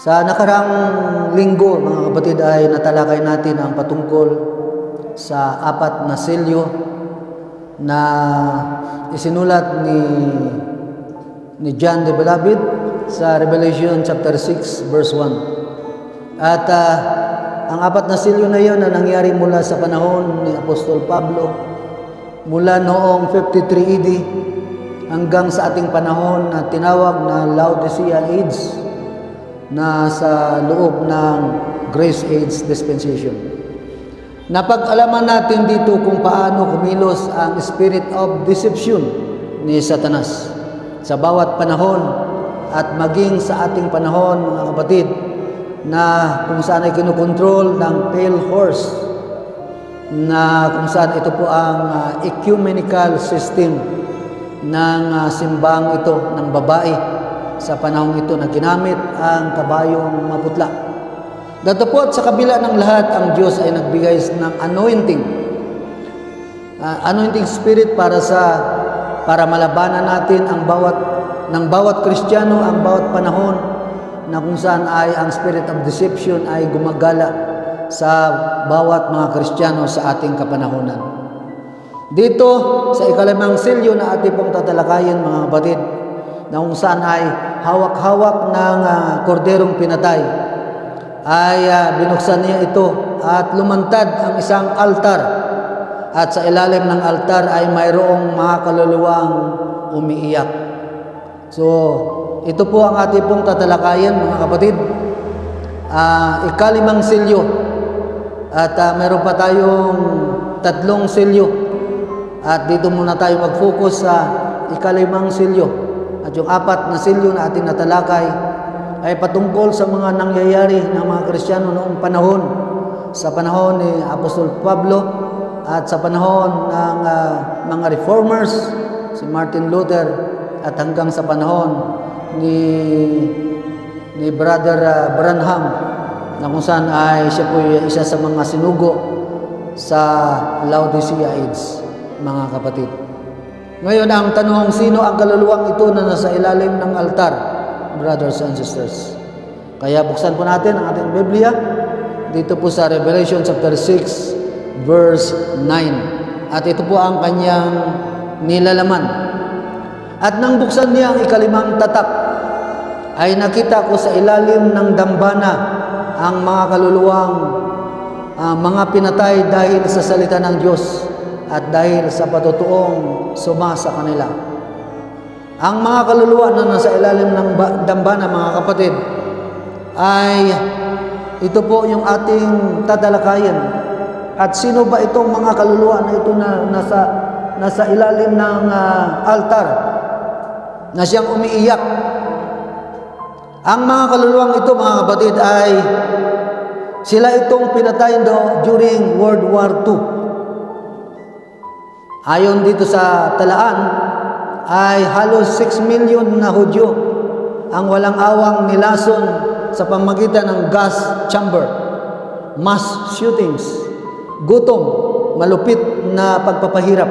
Sa nakarang linggo, mga kapatid, ay natalakay natin ang patungkol sa 4 na selyo na isinulat ni John the Beloved sa Revelation chapter 6 verse 1. At ang 4 na selyo na iyon na nangyari mula sa panahon ni Apostol Pablo, mula noong 53 AD hanggang sa ating panahon na tinawag na Laodicea Age, na sa loob ng Grace Age Dispensation. Napag-alaman natin dito kung paano kumilos ang spirit of deception ni Satanas sa bawat panahon at maging sa ating panahon, mga kapatid, na kung saan ay kinukontrol ng pale horse, na kung saan ito po ang ecumenical system ng simbang ito ng babae sa panahong ito na ginamit ang kabayong maputla. Datapot sa kabila ng lahat, ang Diyos ay nagbigay ng anointing spirit para malabanan natin ang bawat Kristiyano, ang bawat panahon na kung saan ay ang spirit of deception ay gumagala sa bawat mga Kristiyano sa ating kapanahonan. Dito sa ikalimang selyo na ating pong tatalakayin, mga kapatid, na kung saan ay hawak-hawak ng korderong pinatay, ay binuksan niya ito at lumantad ang isang altar, at sa ilalim ng altar ay mayroong mga kaluluwang umiiyak. So, ito po ang ating pong tatalakayin, mga kapatid, ikalimang selyo, at meron pa tayong 3 selyo, at dito muna tayo mag-focus sa ikalimang selyo. At yung 4 na selyo na ating natalakay ay patungkol sa mga nangyayari ng mga Kristiyano noong panahon, sa panahon ni Apostol Pablo at sa panahon ng mga reformers, si Martin Luther, at hanggang sa panahon ni Brother Branham, na kung saan ay siya po isa sa mga sinugo sa Laodicea Age, mga kapatid. Ngayon, ang tanong, sino ang kaluluwang ito na nasa ilalim ng altar, brothers and sisters? Kaya buksan po natin ang ating Biblia dito po sa Revelation chapter 6 verse 9. At ito po ang kanyang nilalaman. At nang buksan niya ang ikalimang tatak, ay nakita ko sa ilalim ng dambana ang mga kaluluwang mga pinatay dahil sa salita ng Diyos at dahil sa patutuong suma sa kanila. Ang mga kaluluwa na nasa ilalim ng dambana, mga kapatid, ay ito po yung ating tatalakayin. At sino ba itong mga kaluluwa na ito na nasa ilalim ng altar, na siyang umiiyak? Ang mga kaluluwang ito, mga kapatid, ay sila itong pinatay during World War II. Ayon dito sa talaan, ay halos 6 million na Hudyo ang walang awang nilason sa pamamagitan ng gas chamber, mass shootings, gutom, malupit na pagpapahirap.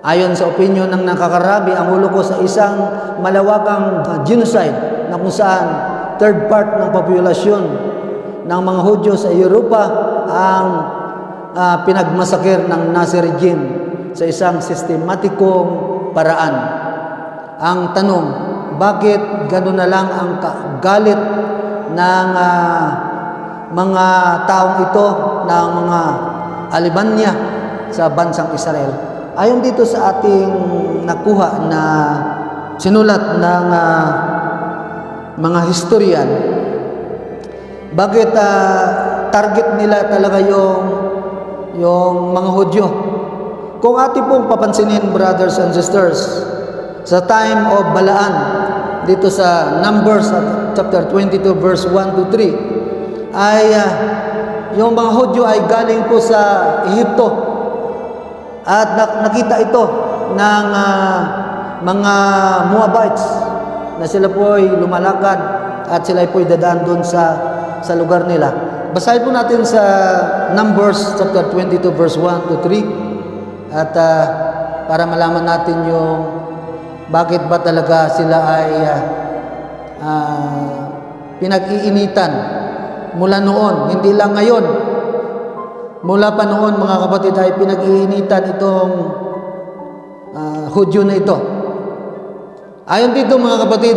Ayon sa opinyon ng nakakarami, ang Holocaust sa isang malawakang genocide na kung saan third part ng populasyon ng mga Hudyo sa Europa ang pinagmasakir ng Nazi regime sa isang sistematikong paraan. Ang tanong, bakit gano'n na lang ang galit ng mga taong ito, ng mga Alibanya sa bansang Israel? Ayon dito sa ating nakuha na sinulat ng mga historian, bakit target nila talaga yung mga Hudyo? Kung ating pong papansinin, brothers and sisters, sa time of Balaan, dito sa Numbers chapter 22 verse 1 to 3, ay yung mga Hudyo ay galing po sa Ehipto, at nakita ito ng mga Moabites na sila po ay lumalakad at sila po ay dadaan doon sa lugar nila. Basahin po natin sa Numbers chapter 22 verse 1 to 3, at para malaman natin yung bakit ba talaga sila ay pinag-iinitan mula noon, hindi lang ngayon. Mula pa noon, mga kapatid, ay pinag-iinitan itong Hudyo na ito. Ayon dito, mga kapatid,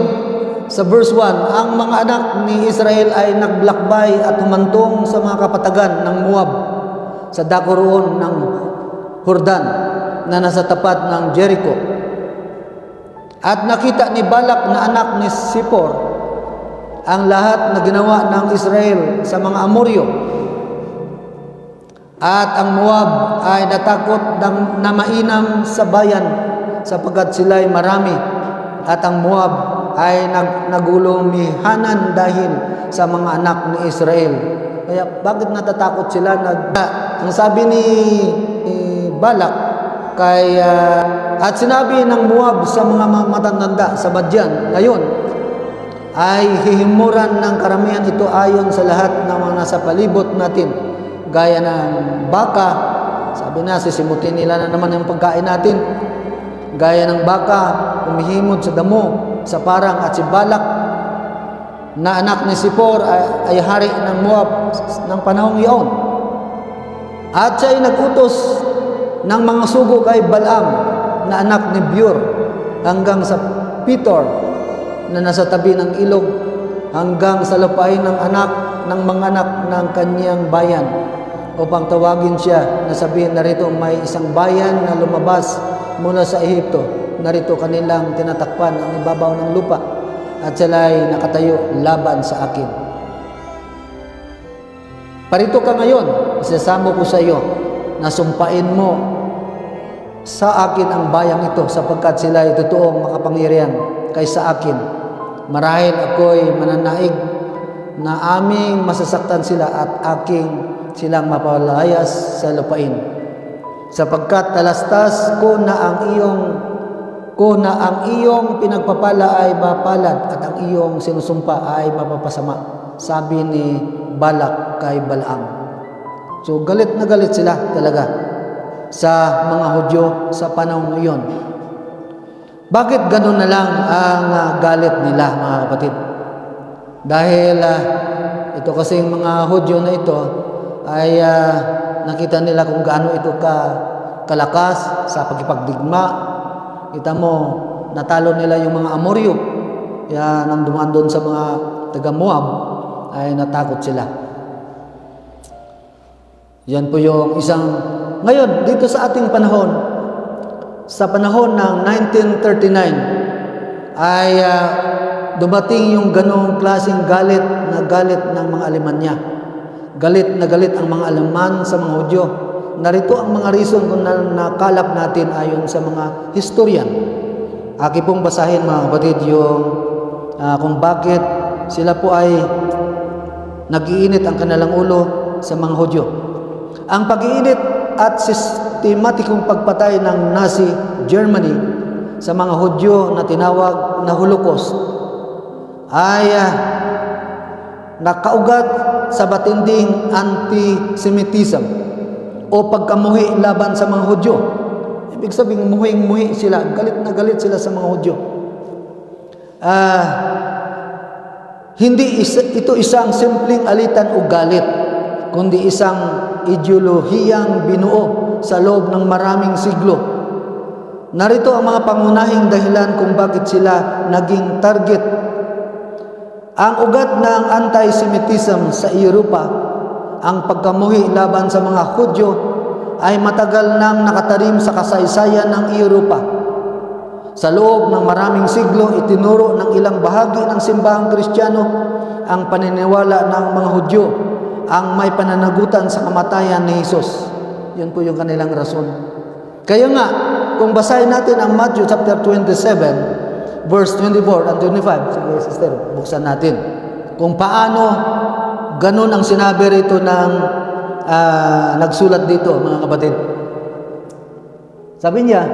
sa verse 1, ang mga anak ni Israel ay nagblakbay at humantong sa mga kapatagan ng Moab sa dako roon ng Jordan na nasa tapat ng Jericho. At nakita ni Balak na anak ni Zippor ang lahat na ginawa ng Israel sa mga Amoryo. At ang Moab ay natakot na mainam sa bayan sapagkat sila'y marami. At ang Moab ay nagulumihanan dahil sa mga anak ni Israel. Kaya bakit natatakot sila? Ang sabi ni Balak at sinabi ng Moab sa mga matatanda sa Badyan ngayon ay hihimuran ng karamihan ito ayon sa lahat ng mga nasa palibot natin, gaya ng baka. Sabi na, sisimutin nila na naman yung pagkain natin. Gaya ng baka, umihimod sa damo, sa parang. At si Balak na anak ni Zippor ay hari ng Moab ng panahong iyon. At siya ay nagutos ng mga sugo kay Balaam na anak ni Beor hanggang sa Petor na nasa tabi ng ilog, hanggang sa lupain ng mga anak ng kanyang bayan, upang tawagin siya na sabihin, narito may isang bayan na lumabas mula sa Ehipto, narito kanilang tinatakpan ang ibabaw ng lupa at sila'y nakatayo laban sa akin. Parito ka ngayon, isasamo ko sa iyo na sumpain mo sa akin ang bayang ito sapagkat sila'y totoong makapangyarihan kaysa akin. Marahil ako'y mananaig na aming masasaktan sila at aking silang mapalayas sa lupain. Sapagkat talastas ko na ang iyong pinagpapala ay mapalad at ang iyong sinusumpa ay mapapasama. Sabi ni Balak kay Balaam. So galit na galit sila talaga sa mga Hudyo sa panahon ngayon. Bakit ganun na lang ang galit nila, mga kapatid? Dahil ito kasing mga Hudyo na ito ay nakita nila kung gaano ito kalakas sa pagkipagdigma. Kita mo, natalo nila yung mga Amoryo. Kaya nang dumaan doon sa mga taga Moab, ay natakot sila. Yan po yung isang... Ngayon, dito sa ating panahon, sa panahon ng 1939, ay dumating yung ganong klaseng galit ng mga Alemanya. Galit na galit ang mga Aleman sa mga Hudyo. Narito ang mga reason kung nakalap natin ayon sa mga historian. Aki pong basahin, mga kapatid, yung kung bakit sila po ay nag-iinit ang kanilang ulo sa mga Hudyo. Ang pag-iinit at sistematikong pagpatay ng Nazi Germany sa mga Hudyo na tinawag na Holocaust ay nakaugat sa batinding anti-Semitism o pagkamuhi laban sa mga Hudyo. Ibig sabihin, muhing-muhi sila, galit na galit sila sa mga Hudyo. Hindi ito isang simpleng alitan o galit, kundi isang ideolohiyang binuo sa loob ng maraming siglo. Narito ang mga pangunahing dahilan kung bakit sila naging target. Ang ugat ng anti-Semitism sa Europa, ang pagkamuhi laban sa mga Hudyo, ay matagal nang nakatarim sa kasaysayan ng Europa. Sa loob ng maraming siglo, itinuro ng ilang bahagi ng simbahang Kristiyano ang paniniwala ng mga Hudyo ang may pananagutan sa kamatayan ni Jesus. Yun po yung kanilang rason. Kaya nga, kung basahin natin ang Matthew chapter 27, verse 24 and 25, sige sister, buksan natin. Kung paano ganun ang sinabi rito ng nagsulat dito, mga kapatid. Sabi niya,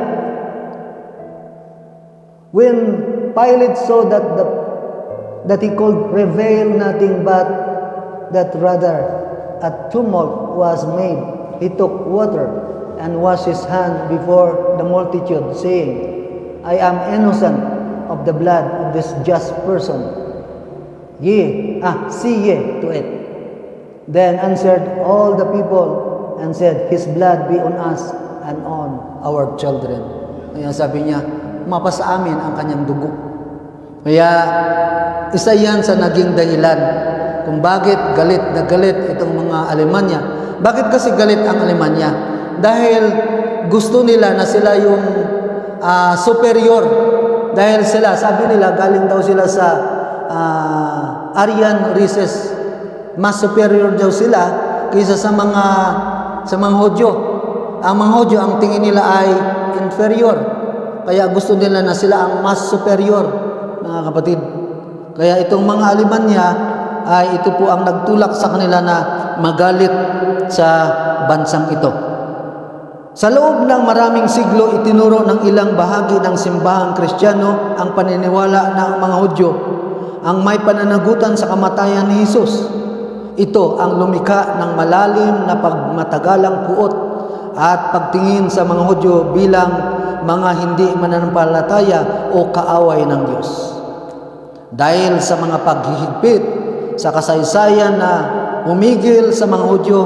when Pilate saw that he could prevail nothing but that rather a tumult was made, he took water and washed his hand before the multitude, saying, I am innocent of the blood of this just person. Ye see ye to it. Then answered all the people and said, His blood be on us and on our children. Kaya sabi niya, mapasa amin ang kanyang dugo. Kaya isa yan sa naging dahilan kung bakit galit na galit itong mga Alemanya. Bakit kasi galit ang Alemanya? Dahil gusto nila na sila yung superior. Dahil sila, sabi nila, galing daw sila sa Aryan races. Mas superior daw sila kaysa sa mga Hudyo. Ang mga Hudyo, ang tingin nila ay inferior. Kaya gusto nila na sila ang mas superior, mga kapatid. Kaya itong mga Alemanya ay ito po ang nagtulak sa kanila na magalit sa bansang ito. Sa loob ng maraming siglo, itinuro ng ilang bahagi ng simbahang Kristiyano ang paniniwala ng mga Hudyo ang may pananagutan sa kamatayan ni Jesus. Ito ang lumikha ng malalim na pagmatagalang puot at pagtingin sa mga Hudyo bilang mga hindi mananampalataya o kaaway ng Diyos. Dahil sa mga paghihigpit sa kasaysayan na umigil sa mga Hudyo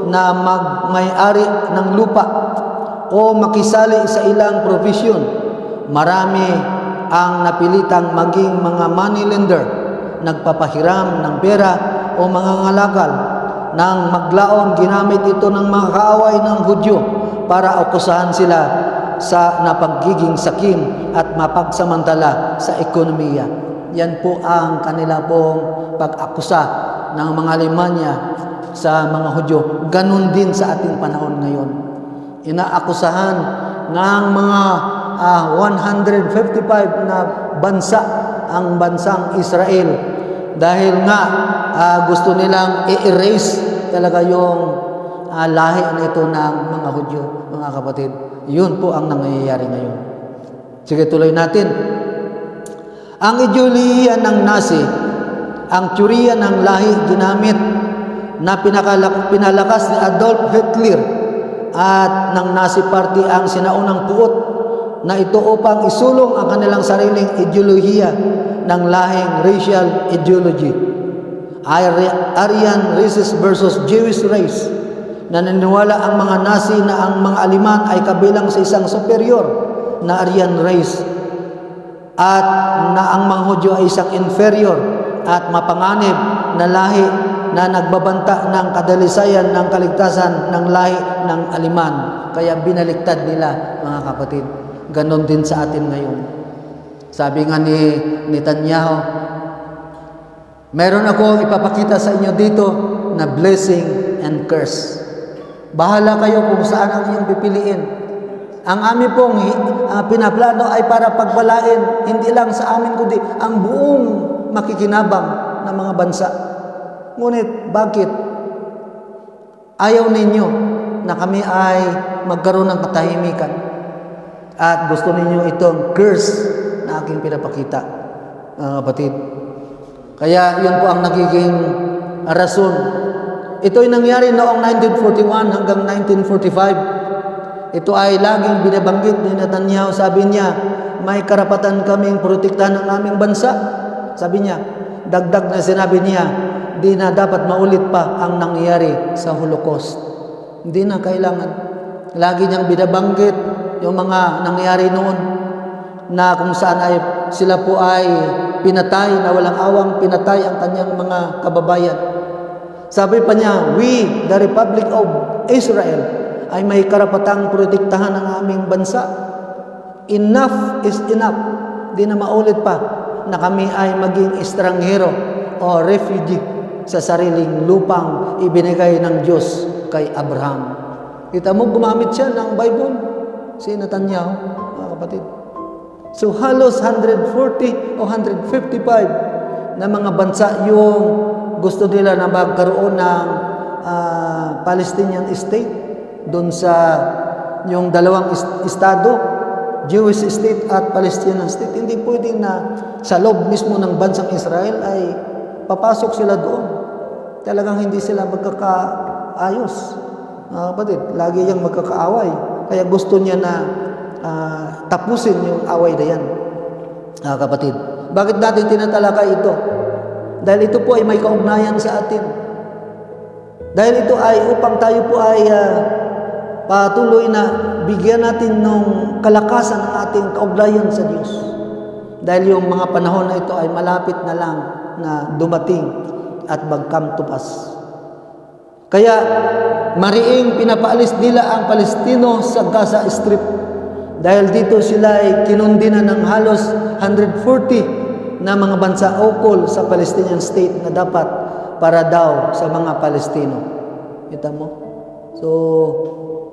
na magmay-ari ng lupa o makisali sa ilang profesyon, marami ang napilitang maging mga moneylender, nagpapahiram ng pera o mga ngalakal. Nang maglaon, ginamit ito ng mga kaaway ng Hudyo para akusahan sila sa napagiging sakim at mapagsamantala sa ekonomiya. Yan po ang kanila pong pag-akusa ng mga Alemanya sa mga Hudyo. Ganon din sa ating panahon ngayon. Inaakusahan ng mga 155 na bansa ang bansang Israel dahil nga gusto nilang i-erase talaga yung lahi na ito ng mga Hudyo, mga kapatid. Yun po ang nangyayari ngayon. Sige, tuloy natin. Ang ideolohiya ng Nazi, ang teorya ng lahi ginamit na pinalakas ni Adolf Hitler at ng Nazi Party ang sinaunang puot na ito upang isulong ang kanilang sariling ideolohiya ng lahing racial ideology. Aryan races versus Jewish race. Naniniwala ang mga Nazi na ang mga Aleman ay kabilang sa isang superior na Aryan race at na ang mga Hudyo ay isang inferior at mapanganib na lahi na nagbabanta ng kadalisayan ng kaligtasan ng lahi ng Aleman. Kaya binaliktad nila, mga kapatid. Ganon din sa atin ngayon. Sabi nga ni Netanyahu, meron ako ipapakita sa inyo dito na blessing and curse. Bahala kayo kung saan ang iyong pipiliin. Ang amin pong pinaplano ay para pagpalain, hindi lang sa amin kundi ang buong makikinabang ng mga bansa. Ngunit bakit ayaw ninyo na kami ay magkaroon ng katahimikan at gusto ninyo itong curse na aking pinapakita, kapatid? Kaya yun po ang nagiging rason. Ito'y nangyari noong 1941 hanggang 1945. Ito ay laging binabanggit ni Netanyahu. Sabi niya, may karapatan kaming protektahan ng aming bansa. Sabi niya, dagdag na sinabi niya, di na dapat maulit pa ang nangyari sa Holocaust. Hindi na kailangan. Lagi niyang binabanggit yung mga nangyari noon na kung saan ay sila po ay pinatay na walang awang pinatay ang kanyang mga kababayan. Sabi pa niya, we, the Republic of Israel, ay may karapatang protektahan ang aming bansa. Enough is enough. Di na maulit pa na kami ay maging estranghero o refugee sa sariling lupang ibinigay ng Diyos kay Abraham. Kita mo, gumamit siya ng Bible, si Netanyahu, mga kapatid. So halos 140 o 155 na mga bansa yung gusto nila na magkaroon ng Palestinian state doon sa yung dalawang estado, Jewish state at Palestinian state. Hindi pwedeng na sa loob mismo ng bansang Israel ay papasok sila doon. Talagang hindi sila magkakaayos. Kapatid, lagi yung magkakaaway. Kaya gusto niya na tapusin yung away na yan. Kapatid, bakit natin tinatalakay ito? Dahil ito po ay may kaugnayan sa atin. Dahil ito ay upang tayo po ay patuloy na bigyan natin ng kalakasan ng ating kaugnayan sa Diyos. Dahil yung mga panahon na ito ay malapit na lang na dumating at mag-come to pass. Kaya mariing pinapaalis nila ang Palestino sa Gaza Strip. Dahil dito sila ay kinundina ng halos 140 na mga bansa ukol sa Palestinian state na dapat para daw sa mga Palestino. Kita mo? So,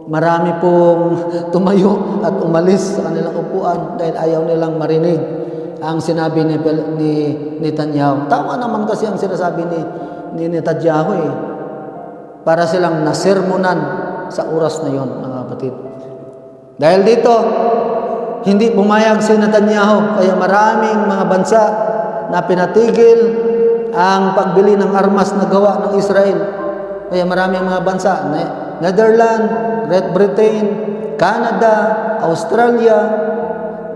marami pong tumayo at umalis sa kanilang upuan dahil ayaw nilang marinig ang sinabi ni Netanyahu. Tama naman kasi ang sinasabi ni Netanyahu eh. Para silang nasermonan sa oras na yon, mga kapatid. Dahil dito, hindi pumayag si Netanyahu, kaya maraming mga bansa na pinatigil ang pagbili ng armas na gawa ng Israel. Kaya maraming mga bansa, Netherlands, Great Britain, Canada, Australia,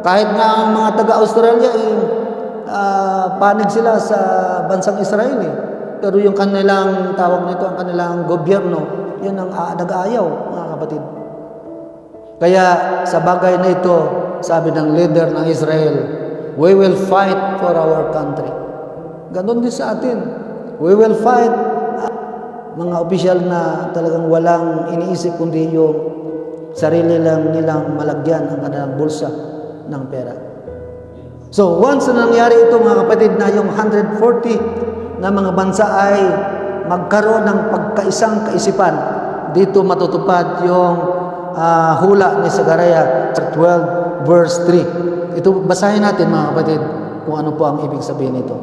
kahit nga ang mga taga-Australia, panig sila sa bansang Israel eh. Pero yung kanilang tawag nito, ang kanilang gobyerno, yun ang nag-aayaw, mga kapatid. Kaya sa bagay na ito, sabi ng leader ng Israel, we will fight for our country. Ganon din sa atin. We will fight. Mga opisyal na talagang walang iniisip kundi yung sarili lang nilang malagyan ang kanilang bulsa ng pera. So once na nangyari ito, mga kapatid, na yung 140 na mga bansa ay magkaroon ng pagkaisang kaisipan, dito matutupad yung hula ni Zechariah 12 verse 3. Ito, basahin natin, mga kapatid, kung ano po ang ibig sabihin nito.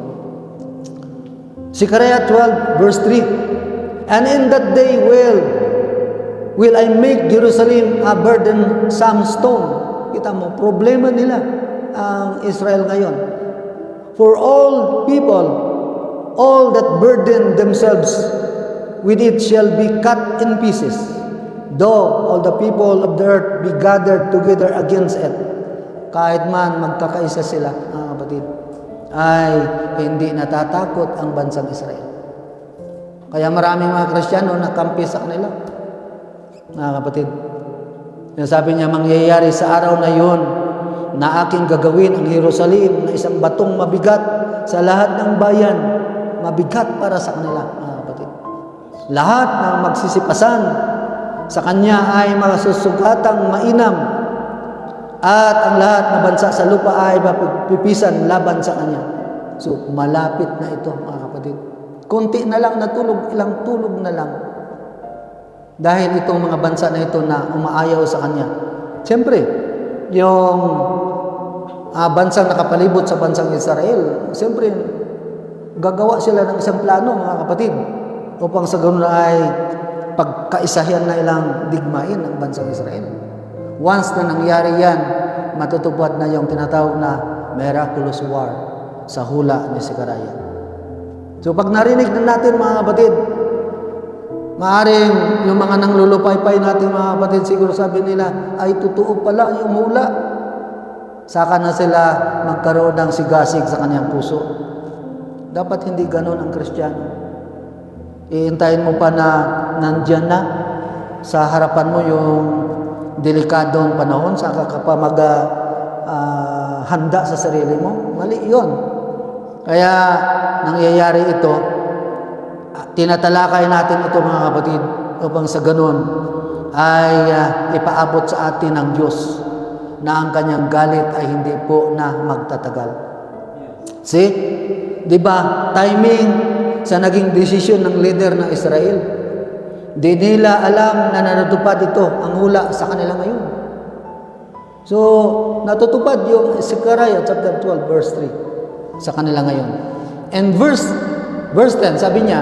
Zechariah 12 verse 3. And in that day will I make Jerusalem a burdensome stone. Kita mo, problema nila ang Israel ngayon. For all people, all that burden themselves with it shall be cut in pieces, though all the people of the earth be gathered together against it. Kahit man magkakaisa sila, mga kapatid, ay hindi natatakot ang bansang Israel. Kaya maraming mga Kristiyano nakampi sa kanila, mga kapatid. Sabi niya, mangyayari sa araw na yun na aking gagawin ang Jerusalem na isang batong mabigat sa lahat ng bayan, mabigat para sa kanila, mga kapatid. Lahat ng magsisipasan sa kanya ay masusugatang mainam, at ang lahat na bansa sa lupa ay mapipisan laban sa kanya. So, malapit na ito, mga kapatid. Kunti na lang natulog, ilang tulog na lang. Dahil itong mga bansa na ito na umaayaw sa kanya. Siyempre, yung bansang nakapalibot sa bansang Israel, siyempre, gagawa sila ng isang plano, mga kapatid, upang sa ganun ay pagkaisahan na ilang digmain ang bansang Israel. Once na nangyari yan, matutupad na yung tinatawag na miraculous war sa hula ni Zechariah. So pag narinig na natin, mga kapatid, maaring yung mga nanglulupay-pay natin, mga kapatid, siguro sabi nila, ay totoo pala yung hula. Saka na sila magkaroon ng sigasig sa kanyang puso. Dapat hindi ganon ang Kristiyano. Iintayin mo pa na nandyan na sa harapan mo yung delikadong panahon, saka ka pa handa sa sarili mo. Mali yun. Kaya nangyayari ito, tinatalakay natin ito, mga kapatid, upang sa ganun ay ipaabot sa atin ng Diyos na ang kanyang galit ay hindi po na magtatagal. See? Di ba? Timing sa naging desisyon ng leader ng Israel. Di nila alam na natutupad ito, ang hula sa kanila ngayon. So, natutupad yung Zechariah chapter 12 verse 3 sa kanila ngayon. And verse 10, sabi niya,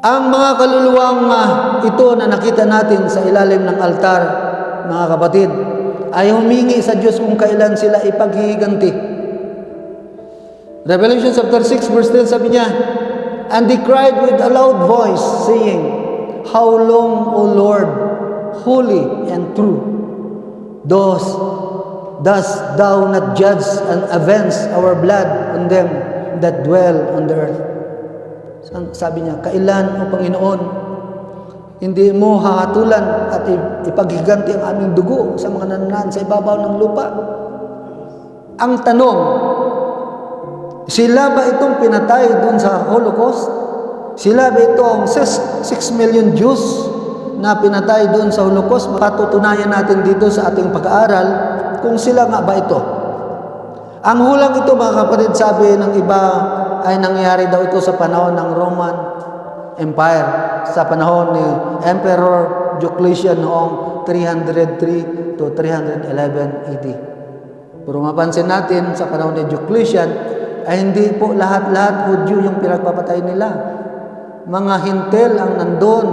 ang mga kaluluwang ito na nakita natin sa ilalim ng altar, mga kapatid, ay humingi sa Diyos kung kailan sila ipaghihiganti. Revelation chapter 6 verse 10, sabi niya, and they cried with a loud voice, saying, how long, O Lord, holy and true, dost thou not judge and avenge our blood on them that dwell on the earth. Sabi niya, kailan, O Panginoon, hindi mo hahatulan at ipaghiganti ang aming dugo sa mga nananahan sa ibabaw ng lupa? Ang tanong, sila ba itong pinatay doon sa Holocaust? Sila ba itong 6 million Jews na pinatay doon sa Holocaust? Patutunayan natin dito sa ating pag-aaral kung sila nga ba ito. Ang hulang ito, mga kapatid, sabi ng iba, ay nangyari daw ito sa panahon ng Roman Empire, sa panahon ni Emperor Diocletian noong 303 to 311 AD. Pero mapansin natin, sa panahon ni Diocletian, ay hindi po lahat-lahat Hudyo yung pinagpapatay nila. Mga hintel ang nandun,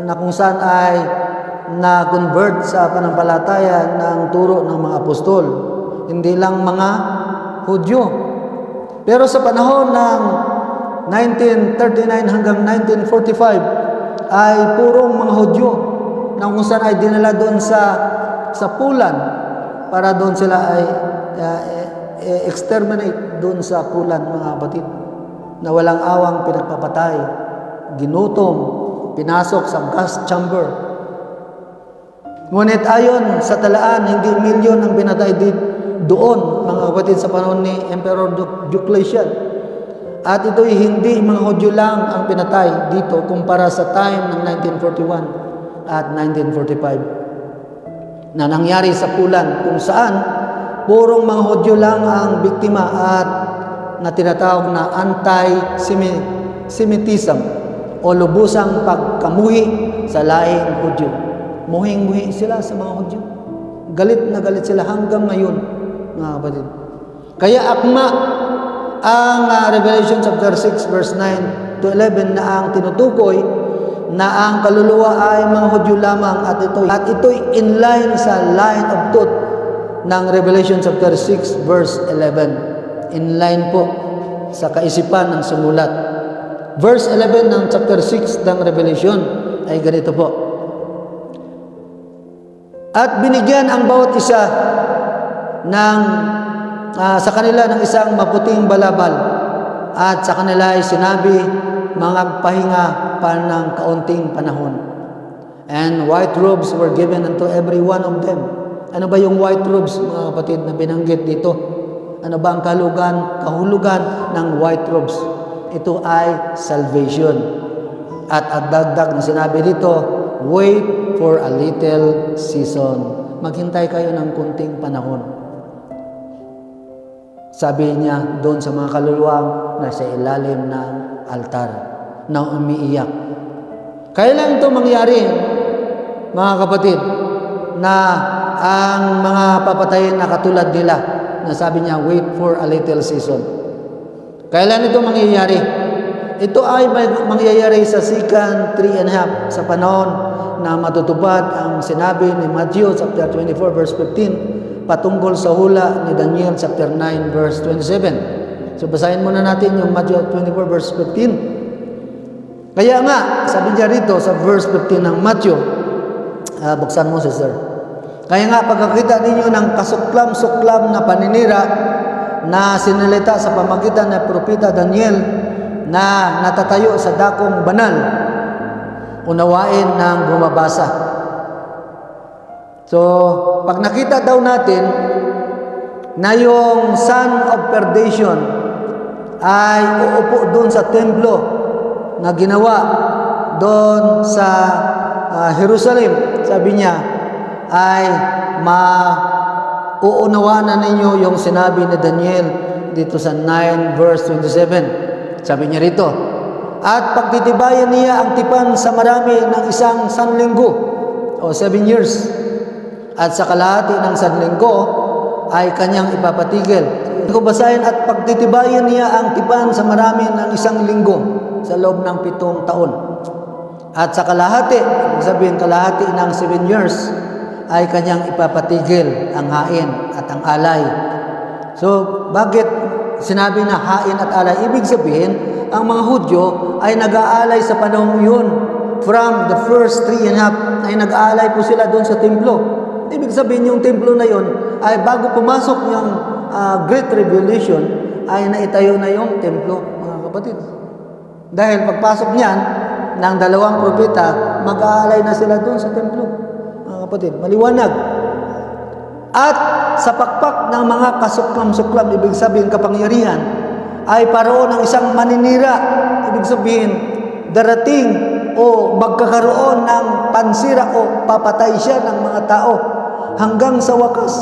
na kung saan ay na-convert sa panampalataya ng turo ng mga apostol. Hindi lang mga Hudyo. Pero sa panahon ng 1939 hanggang 1945 ay purong mga Hudyo na kung saan ay dinala doon sa Pulan para doon sila ay exterminate doon sa Pulan, mga kapatid, na walang awang pinagpapatay, ginutom, pinasok sa gas chamber. Ngunit ayon sa talaan, hindi milyon ang pinatay doon, mga kapatid, sa panahon ni Emperor Diocletian. At ito'y hindi mga Hudyo lang ang pinatay dito kumpara sa time ng 1941 at 1945 na nangyari sa Pulan, kung saan purong mga Hudyo lang ang biktima at na tinatawag na anti-Semitism o lubusang pagkamuhi sa lahing Hudyo. Muhing-muhi sila sa mga Hudyo. Galit na galit sila hanggang ngayon, mga kapatid. Kaya akma ang Revelation chapter 6 verse 9 to 11 na ang tinutukoy na ang kaluluwa ay mga Hudyo lamang at ito'y in line sa line of thought ng Revelation chapter 6 verse 11. In line po sa kaisipan ng sumulat. Verse 11 ng chapter 6 ng Revelation ay ganito po. At binigyan ang bawat isa ng sa kanila ng isang maputing balabal at sa kanila ay sinabi, magpahinga pa ng kaunting panahon. And white robes were given unto every one of them. Ano ba yung white robes, mga kapatid, na binanggit dito? Ano ba ang kahulugan ng white robes? Ito ay salvation. At dagdag na sinabi dito, wait for a little season. Maghintay kayo ng kunting panahon. Sabi niya doon sa mga kaluluwang nasa ilalim ng altar na umiiyak. Kailan ito mangyari, mga kapatid, na ang mga papatayin na katulad nila, na sabi niya, wait for a little season. Kailan ito mangyayari? Ito ay mangyayari sa second 3.5 sa panahon na matutupad ang sinabi ni Matthew chapter 24 verse 15 patungkol sa hula ni Daniel chapter 9 verse 27. So basahin muna natin yung Matthew 24 verse 15. Kaya nga, sabi niya rito sa verse 15 ng Matthew, buksan mo, sister. Kaya nga, pagkakita ninyo ng kasuklam-suklam na paninira na sinalita sa pamagitan ng propeta Daniel na natatayo sa dakong banal, unawain ng bumabasa. So, pag nakita daw natin na yung son of perdition ay uupo doon sa templo na ginawa doon sa Jerusalem, sabi niya, ay mauunawaan na ninyo yung sinabi ni Daniel dito sa 9 verse 27. Sabi niya rito, at pagtitibayan niya ang tipan sa marami ng isang sanlinggo o 7 years. At sa kalahati ng sanlinggo ay kanyang ipapatigil. Kung basahin, at pagtitibayan niya ang tipan sa marami ng isang linggo sa loob ng 7 taon. At sa kalahati, sabihin kalahati ng 7 years, ay kanyang ipapatigil ang hain at ang alay. So, bakit sinabi na hain at alay? Ibig sabihin, ang mga Hudyo ay nag-aalay sa panahon yun. From the first 3.5 ay nag-aalay po sila doon sa templo. Ibig sabihin yung templo na yon ay bago pumasok yung Great Revelation, ay naitayo na yung templo, mga kapatid. Dahil pagpasok niyan, ng dalawang propeta, mag-aalay na sila doon sa templo, mga kapatid. Maliwanag. At sa pakpak ng mga kasuklam-suklam, ibig sabihin kapangyarihan, ay paroon ng isang maninira, ibig sabihin darating o magkakaroon ng pansira o papatay siya ng mga tao hanggang sa wakas.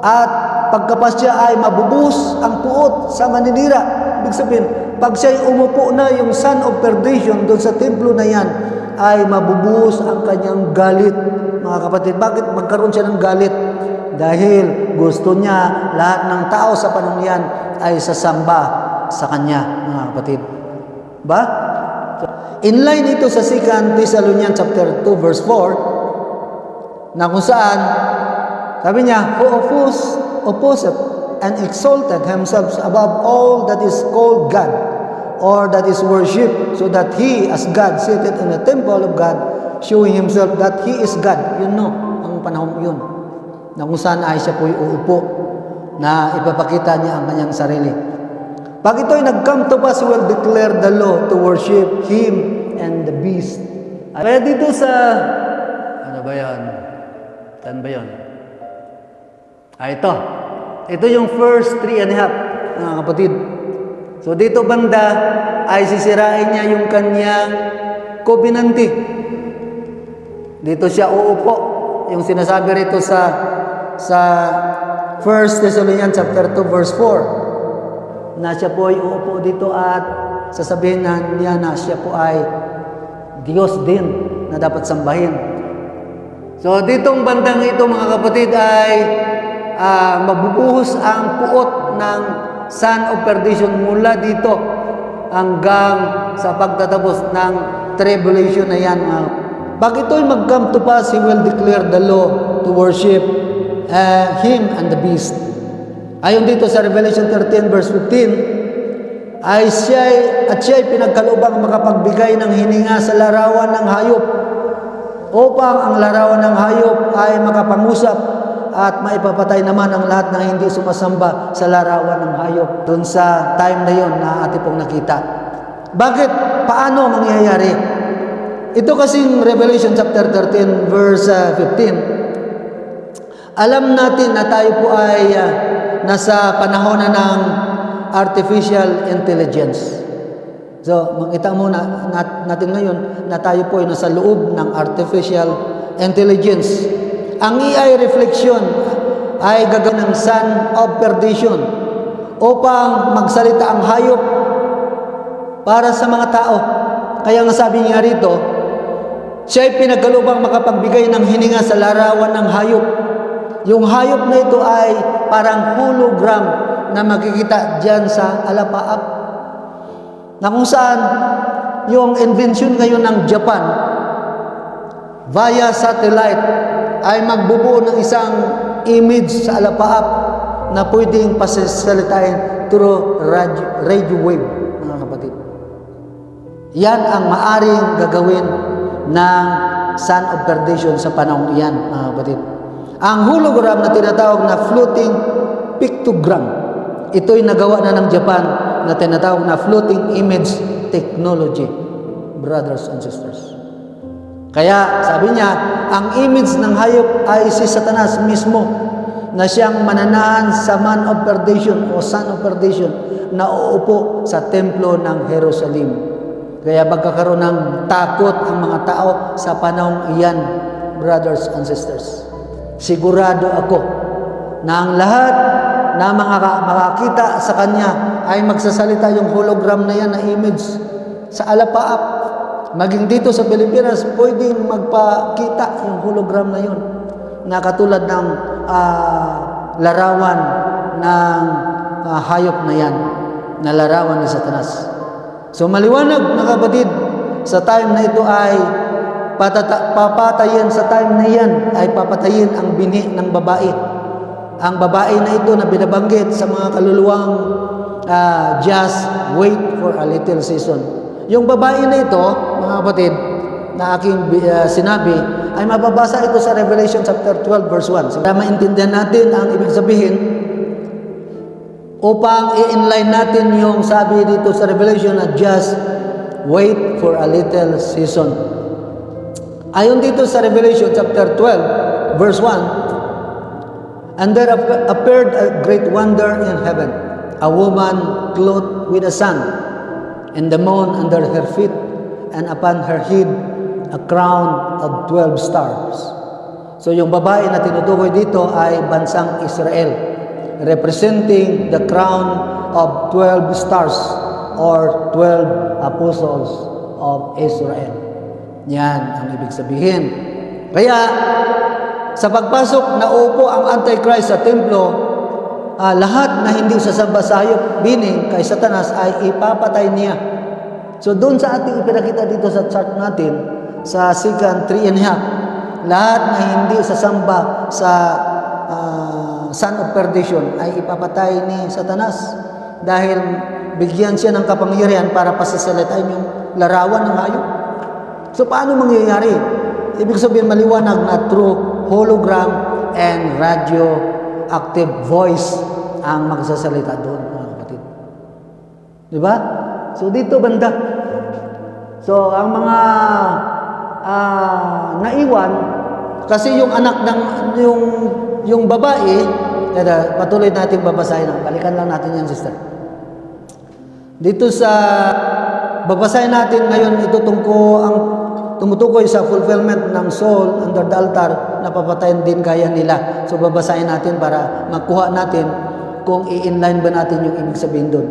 At pagkapas siya ay mabubuhos ang puot sa maninira. Ibig sabihin, pag siya'y umupo na yung son of perdition doon sa templo na yan, ay mabubuhos ang kanyang galit, mga kapatid. Bakit magkaroon siya ng galit? Dahil gusto niya lahat ng tao sa panahon yan ay sasamba sa kanya, mga kapatid. Ba? Inline ito sa 2 Thessalonians chapter 2 verse 4, na kung saan sabi niya, who opposeth and exalted himself above all that is called God or that is worshipped, so that he as God seated in the temple of God, showing himself that he is God. Yun no, ang panahon yun, na kung saan ay siya po'y uupo, na ipapakita niya ang kanyang sarili. Pag ito'y nag-come to pass, he will declare the law to worship him and the beast. Kaya dito sa, ano ba yan? Saan ba yan? Ito yung first 3.5, mga kapatid. So dito banda ay sisirain niya yung kanyang covenante. Dito siya uupo. Yung sinasabi rito sa 1 Thessalonians chapter 2 verse 4, na siya po ay uupo dito at sasabihin niya na siya po ay Diyos din na dapat sambahin. So ditong bandang ito, mga kapatid, ay mabubuhos ang puot ng son of perdition mula dito hanggang sa pagtatapos ng tribulation na yan. Pag ito'y mag-come to pass, he will declare the law to worship him and the beast. Ayon dito sa Revelation 13 verse 15, ay siya'y pinagkalubang makapagbigay ng hininga sa larawan ng hayop, upang ang larawan ng hayop ay makapangusap at maipapatay naman ang lahat na hindi sumasamba sa larawan ng hayop. Doon sa time na yon na ating pong nakita. Bakit? Paano mangyayari? Ito kasing Revelation chapter 13 verse 15. Alam natin na tayo po ay nasa panahon na ng artificial intelligence. So, makita mo natin ngayon na tayo po ay nasa loob ng artificial intelligence. Ang AI reflection ay gagawin ng son of perdition upang magsalita ang hayop para sa mga tao. Kaya nga sabi niya rito, siya'y pinagkalubang makapagbigay ng hininga sa larawan ng hayop. Yung hayop na ito ay parang hologram na makikita dyan sa alapaap, na kung saan yung invention ngayon ng Japan via satellite ay magbubuo ng isang image sa alapaap na pwedeng pasasalitain through radio wave, mga kapatid. Yan ang maaring gagawin ng son of perdition sa panahon iyan, mga kapatid. Ang hologram na tinatawag na floating pictogram, ito'y nagawa na ng Japan na tinatawag na floating image technology, brothers and sisters. Kaya sabi niya, ang image ng hayop ay si Satanas mismo, na siyang mananahan sa man of perdition o son of perdition na uupo sa templo ng Jerusalem. Kaya magkakaroon ng takot ang mga tao sa panahong iyan, brothers and sisters. Sigurado ako na ang lahat na makakita sa kanya ay magsasalita yung hologram na yan na image sa alapaap. Maging dito sa Pilipinas, pwedeng magpakita yung hologram na yun, na katulad ng larawan ng hayop na yan, na larawan ni Satanas. So maliwanag, mga kapatid, sa time na ito ay papatayin, sa time na yan ay papatayin ang bini ng babae. Ang babae na ito na binabanggit sa mga kaluluwang just wait for a little season. Yung babae na ito, mga kapatid, na aking sinabi, ay mababasa ito sa Revelation chapter 12 verse 1. So, para maintindihan natin ang ibig sabihin, upang i-inline natin yung sabi dito sa Revelation na just wait for a little season. Ayon dito sa Revelation chapter 12 verse 1, and there appeared a great wonder in heaven, a woman clothed with the sun, and the moon under her feet, and upon her head a crown of 12 stars. So yung babae na tinutukoy dito ay bansang Israel, representing the crown of 12 stars or 12 apostles of Israel. Yan ang ibig sabihin. Kaya sa pagpasok na uupo ang Antichrist sa templo, lahat na hindi sasamba sa hayop, meaning kay Satanas, ay ipapatay niya. So doon sa ating ipinakita dito sa chart natin, sa Second 3.5, lahat na hindi sasamba sa son of perdition ay ipapatay ni Satanas dahil bigyan siya ng kapangyarihan para pasasalitain yung larawan ng hayop. So paano mangyayari? Ibig sabihin maliwanag na through hologram and radioactive voice ang magsasalita doon, mga kapatid. Di ba? So dito banda. So ang mga naiwan, kasi yung anak ng yung babae, patuloy natin babasahin. Balikan lang natin yan, sister. Dito sa babasahin natin ngayon, ito tumutukoy sa fulfillment ng soul under the altar na papatayin din kaya nila. So babasahin natin para makuha natin kung i-inline ba natin yung ibig sabihin doon.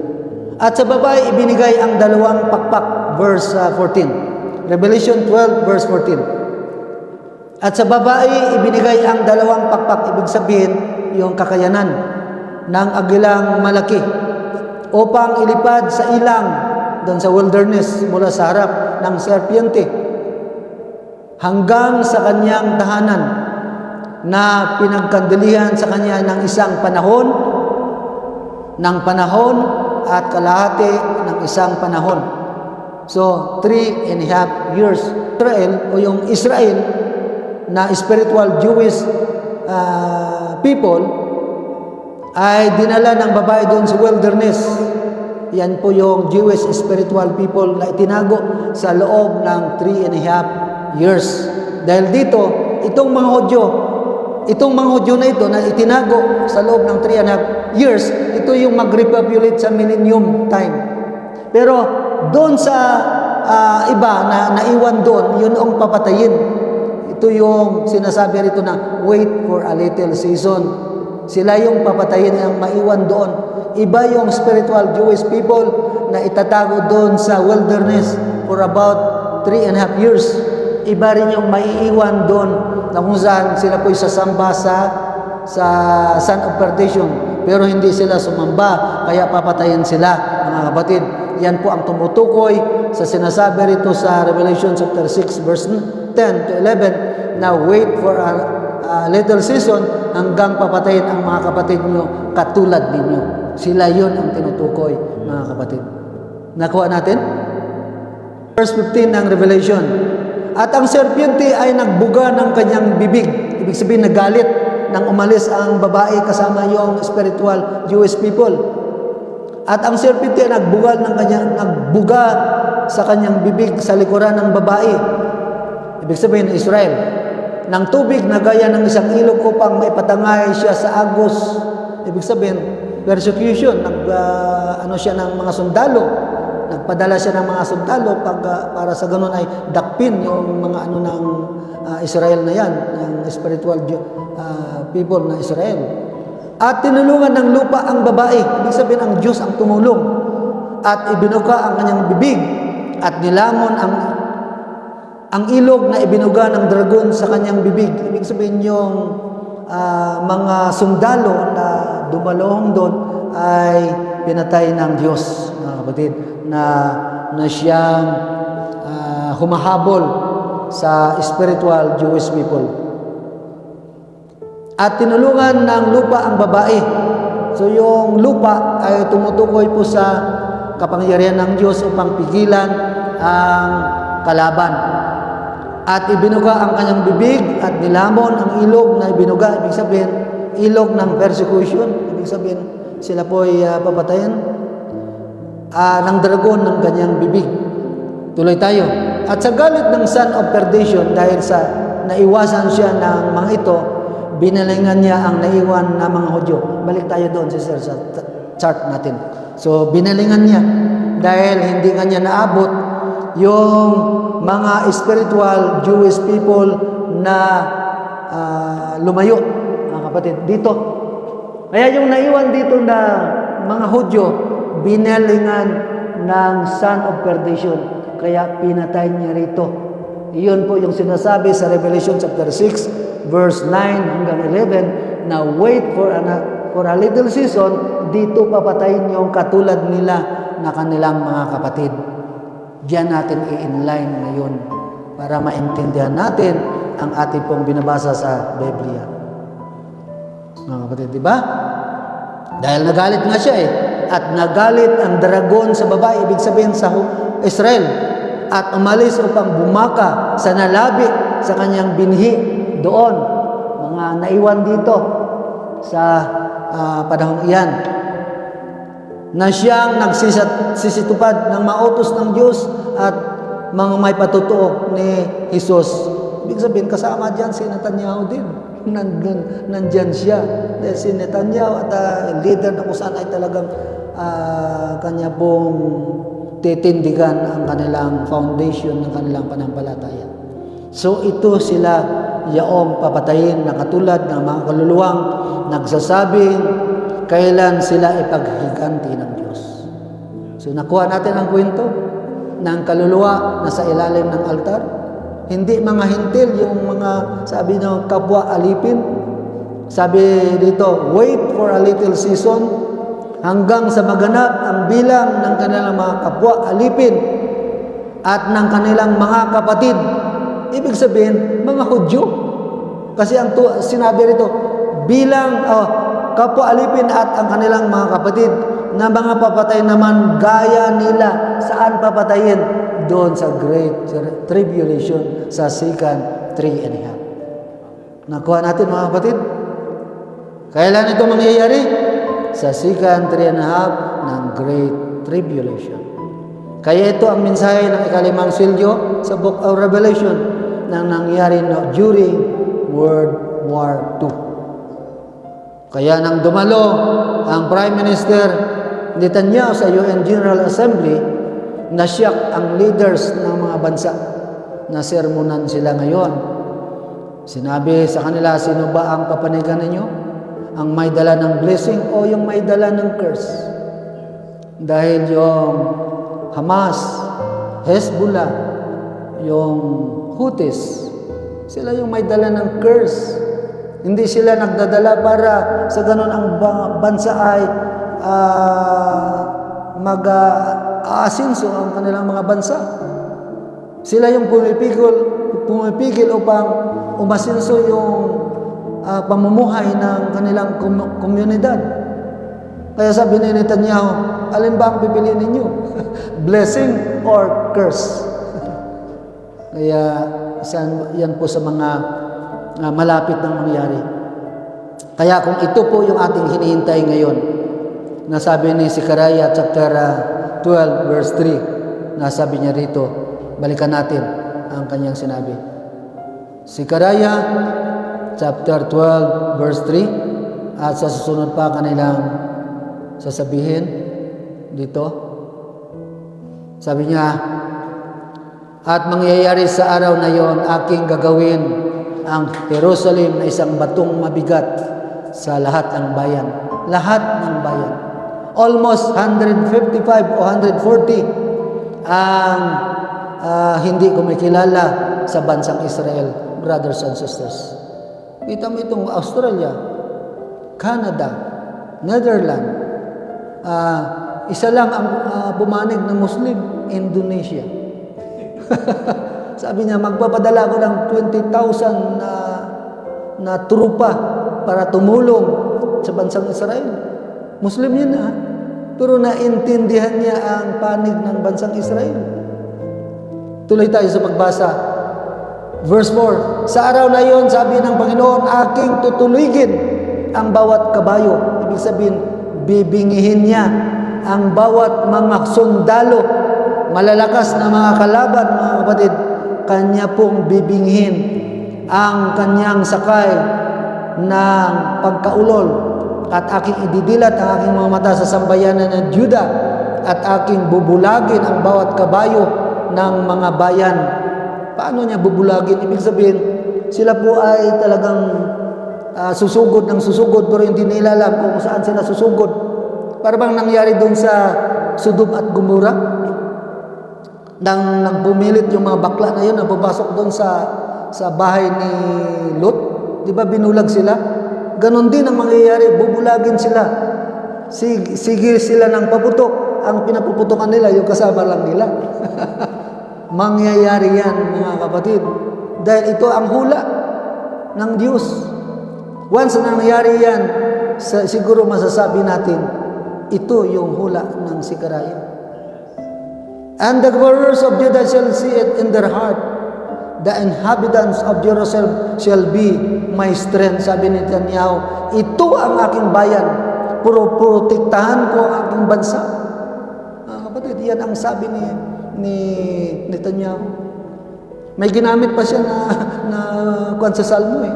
At sa babae ibinigay ang dalawang pakpak, verse 14. Revelation 12 verse 14. At sa babae ibinigay ang dalawang pakpak, ibig sabihin yung kakayanan ng agilang malaki upang ilipad sa ilang doon sa wilderness mula sa harap ng serpiente hanggang sa kanyang tahanan na pinagkandilihan sa kanya ng isang panahon at kalahati ng isang panahon. So, 3.5 years. Israel o yung Israel na spiritual Jewish people ay dinala ng babae doon sa wilderness. Yan po yung Jewish spiritual people na itinago sa loob ng 3.5 years. Dahil dito, itong mga Hudyo na ito na itinago sa loob ng 3.5 years, ito yung mag-repopulate sa millennium time. Pero doon sa iba na naiwan doon, yun ang papatayin. Ito yung sinasabi rito na wait for a little season. Sila yung papatayin ang maiwan doon. Iba yung spiritual Jewish people na itatago doon sa wilderness for about 3.5 years. Iba rin yung maiiwan doon na kung saan sila po'y sasamba sa son of perdition. Pero hindi sila sumamba, kaya papatayin sila, mga kapatid. Yan po ang tumutukoy sa sinasabi rito sa Revelation chapter 6 verse 10 to 11 na wait for a little season hanggang papatayin ang mga kapatid nyo katulad ninyo. Sila yun ang tinutukoy, mga kapatid. Nakuha natin? Verse 15 ng Revelation. At ang serpiente ay nagbuga ng kanyang bibig. Ibig sabihin, nagalit nang umalis ang babae kasama yung spiritual Jewish people. At ang serpiente ay nagbuga sa kanyang bibig sa likuran ng babae. Ibig sabihin, Israel. Ng tubig na gaya ng isang ilog upang maipatangay siya sa agos. Ibig sabihin, persecution. Siya ng mga sundalo. Nagpadala siya ng mga sundalo para sa ganun ay dakpin yung mga ng Israel na yan, yung spiritual people na Israel. At tinulungan ng lupa ang babae. Ibig sabihin, ang Diyos ang tumulong. At ibinuka ang kanyang bibig at nilamon ang ilog na ibinuga ng dragon sa kanyang bibig. Ibig sabihin, yung mga sundalo na dumalong doon ay pinatay ng Diyos, mga kapatid, na siyang humahabol sa spiritual Jewish people. At tinulungan ng lupa ang babae. So yung lupa ay tumutukoy po sa kapangyarihan ng Diyos upang pigilan ang kalaban. At ibinuga ang kanyang bibig at nilamon ang ilog na ibinuga. Ibig sabihin, ilog ng persecution. Ibig sabihin, sila po ay papatayin ng dragon ng kanyang bibig. Tuloy tayo. At sa galit ng son of perdition, dahil sa naiwasan siya ng mga ito, binalingan niya ang naiwan na mga Hudyo. Balik tayo doon, sister, sa chart natin. So, binalingan niya dahil hindi kanya naabot yung mga spiritual Jewish people na lumayo, mga kapatid, dito. Kaya yung naiwan dito na mga Hudyo, binalingan ng son of perdition. Kaya pinatay niya rito. Iyon po yung sinasabi sa Revelation chapter 6, verse 9 hanggang 11, na wait for a little season, dito papatayin yung katulad nila na kanilang mga kapatid. Diyan natin i-inline ngayon para maintindihan natin ang ating pong binabasa sa Biblia. Mga kapatid, di ba? Dahil nagalit nga siya at nagalit ang dragon sa babae, ibig sabihin sa Israel, at umalis upang bumaka sa nalabi sa kanyang binhi doon. Mga naiwan dito sa panahong iyan, na siyang nagsisitupad ng mautos ng Diyos at mga may patutuo ni Jesus. Ibig sabihin, kasama dyan si Netanyahu din. Nandyan siya. Dahil si Netanyahu at leader na kung saan ay talagang kanya pong titindigan ang kanilang foundation ng kanilang panampalataya. So ito sila yaong papatayin na katulad ng mga kaluluwang nagsasabing kailan sila ipaghiganti ng Diyos. So nakuha natin ang kwento ng kaluluwa na sa ilalim ng altar. Hindi mga hintil, yung mga sabi ng kapwa alipin. Sabi dito, wait for a little season hanggang sa maganap ang bilang ng kanilang mga kapwa alipin at ng kanilang mga kapatid. Ibig sabihin, mga Hudyo. Kasi ang sinabi rito, bilang kapwa alipin at ang kanilang mga kapatid na mga papatay naman gaya nila. Saan papatayin? Doon sa Great Tribulation, sa second 3.5. Nakuha natin mga kapatid? Kailan ito mangyayari? Sa second 3.5 ng Great Tribulation. Kaya ito ang mensahe ng ikalimang silyo sa Book of Revelation na nangyari during World War II. Kaya nang dumalo ang Prime Minister Netanyahu sa UN General Assembly, nasyak ang leaders ng mga bansa na sermonan sila ngayon. Sinabi sa kanila, sino ba ang papanigan ninyo? Ang may dala ng blessing o yung may dala ng curse? Dahil yung Hamas, Hezbollah, yung Houthis, sila yung may dala ng curse. Hindi sila nagdadala para sa ganun ang bansa ay mag-aasinso ang kanilang mga bansa. Sila yung pumipigil upang umasinso yung pamumuhay ng kanilang komunidad. Kaya sabi ni Netanyahu, alin ba ang pipiliin ninyo? Blessing or curse? Kaya yan po sa mga malapit nang mangyari. Kaya kung ito po yung ating hinihintay ngayon, nasabi ni Zechariah chapter 12 verse 3, nasabi niya rito, balikan natin ang kanyang sinabi. Zechariah chapter 12 verse 3, at sa susunod pa kanilang sasabihin dito. Sabi niya, at mangyayari sa araw na yon, aking gagawin ang Jerusalem na isang batong mabigat sa lahat ng bayan. Lahat ng bayan. Almost 155 o 140 ang hindi kumikilala sa bansang Israel, brothers and sisters. Kita mo itong Australia, Canada, Netherlands, isa lang ang pumanig ng Muslim, Indonesia. Sabi niya, magpapadala ko ng 20,000 na trupa para tumulong sa bansang Israel. Muslim yun pero naintindihan niya ang panig ng bansang Israel. Tuloy tayo sa pagbasa. Verse 4, sa araw na iyon, sabi ng Panginoon, aking tutuligin ang bawat kabayo. Ibig sabihin, bibingihin niya ang bawat mga sundalo, malalakas na mga kalaban, mga kapatid, kanya pong bibinghin ang kanyang sakay ng pagkaulol, at aking ididilat ang aking mga mata sa sambayanan ng Juda, at aking bubulagin ang bawat kabayo ng mga bayan. Paano niya bubulagin? Ibig sabihin, sila po ay talagang susugod ng susugod, pero hindi nila alam kung saan sila susugod. Para bang nangyari doon sa Sodom at Gomora, nang nagbumilit yung mga bakla na yun, napapasok doon sa bahay ni Lot, di ba binulag sila? Ganon din ang mangyayari, bubulagin sila. Sige sila ng paputok. Ang pinapuputokan nila, yung kasama lang nila. Mangyayari yan, mga kapatid. Dahil ito ang hula ng Diyos. Once na nangyari yan, siguro masasabi natin, ito yung hula ng Sikaraya. And the rulers of Judah shall see it in their heart. The inhabitants of Jerusalem shall be my strength. Sabi ni Netanyahu, ito ang aking bayan. Protektahan ko ang aking bansa. Kapatid, yan ang sabi ni Netanyahu. May ginamit pa siya na kuwan sa Salmo eh.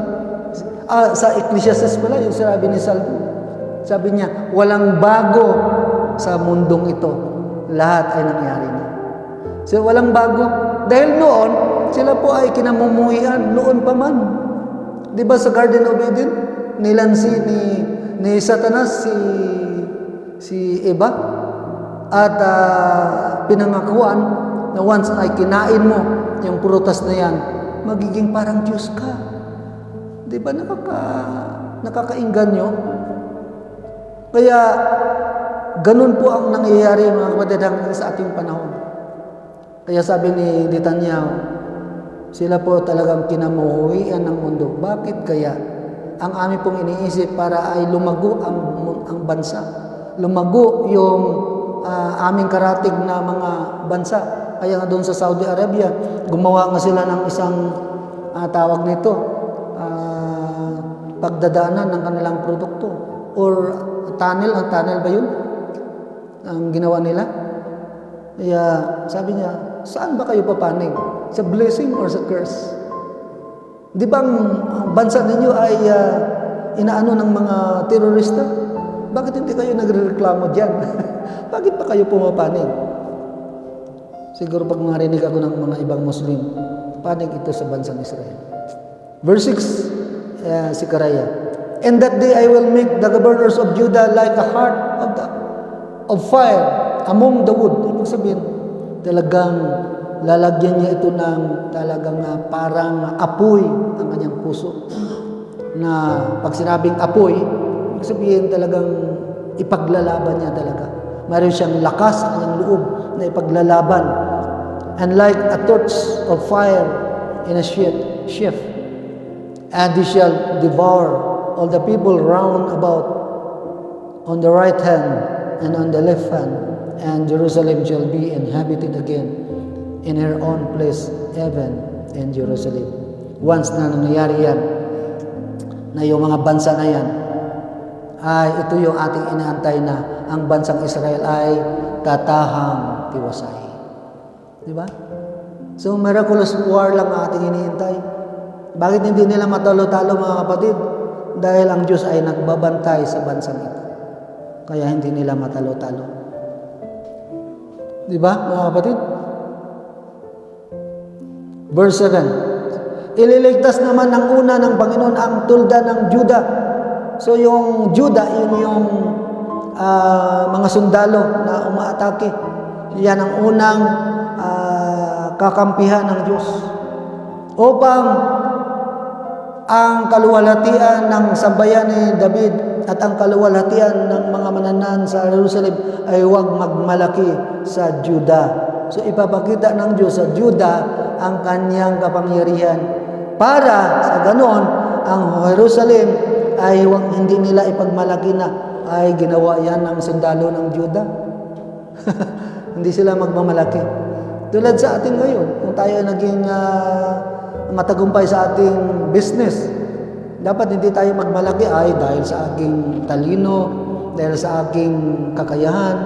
Sa Ecclesiastes pala, yung sinabi ni Salmo. Sabi niya, walang bago sa mundong ito. Lahat ay nangyari na. So, walang bago. Dahil noon, sila po ay kinamumuhian. Noon pa man. Di ba sa Garden of Eden, nilansi ni Satanas si Eva, at pinangakuan na once ay kinain mo yung prutas na yan, magiging parang Diyos ka. Di ba nakakainganyo? Kaya ganun po ang nangyayari, mga kapatid, hanggang sa ating panahon. Kaya sabi ni Netanyahu, sila po talagang kinamuhian ng mundo. Bakit kaya? Ang amin pong iniisip para ay lumago ang bansa. Lumago yung aming karatig na mga bansa. Kaya nga doon sa Saudi Arabia, gumawa nga sila ng isang tawag nito, pagdadaanan ng kanilang produkto. Or tunnel ba yun? Ang ginawa nila. Kaya sabi niya, saan ba kayo papanig? Sa blessing or sa curse? Di ba ang bansa ninyo ay inaano ng mga terorista? Bakit hindi kayo nagrereklamo dyan? Bakit pa kayo pumapanig? Siguro pag marinig ako ng mga ibang Muslim, panig ito sa bansang Israel. Verse 6, Sikaraya. And that day I will make the governors of Judah like a heart of fire among the wood. Ibig sabihin, talagang lalagyan niya ito ng talagang parang apoy ang kanyang puso. Na pag sinabing apoy, ibig sabihin talagang ipaglalaban niya talaga. Mayroon siyang lakas sa kanyang loob na ipaglalaban. And like a torch of fire in a sheaf, and he shall devour all the people round about on the right hand and on the left hand, and Jerusalem shall be inhabited again in her own place, heaven and Jerusalem. Once na nangyayari yan, na yung mga bansa na yan, ay ito yung ating inaantay na ang bansang Israel ay tatahang tiwasay. Di ba? So, miraculous war lang ang ating iniintay. Bakit hindi nila matalo-talo, mga kapatid? Dahil ang Diyos ay nagbabantay sa bansang ito. Kaya hindi nila matalo-talo. Di ba, mga kapatid? Verse 7. Ililigtas naman ng una ng Panginoon ang tulda ng Juda. So, yung Juda, yun yung mga sundalo na umaatake. Yan ang unang kakampihan ng Diyos. Upang ang kaluwalhatian ng sambayan ni David at ang kaluwalhatian ng mga mananan sa Jerusalem ay huwag magmalaki sa Juda. So ipapakita ng Diyos sa Juda ang kanyang kapangyarihan para sa ganon ang Jerusalem ay hindi nila ipagmalaki na ay ginawa yan ng sundalo ng Juda. Hindi sila magmamalaki. Tulad sa atin ngayon, kung tayo naging matagumpay sa ating business. Dapat hindi tayo magmalaki ay dahil sa aking talino, dahil sa aking kakayahan.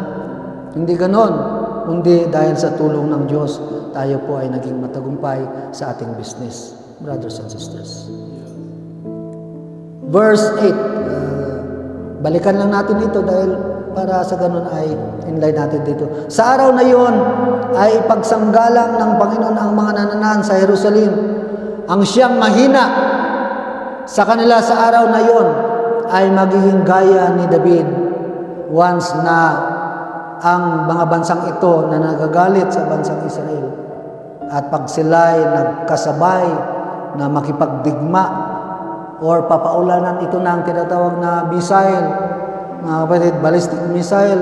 Hindi ganon. Kundi dahil sa tulong ng Diyos, tayo po ay naging matagumpay sa ating business. Brothers and sisters. Verse 8. Balikan lang natin ito dahil para sa ganun ay inline natin dito. Sa araw na yon ay ipagsanggalang ng Panginoon ang mga nananahan sa Jerusalem. Ang siyang mahina sa kanila sa araw na yon ay magiging gaya ni David once na ang mga bansang ito na nagagalit sa bansang Israel. At pag sila'y nagkasabay na makipagdigma or papaulanan ito ng tinatawag na missile, mga kapatid, ballistic missile,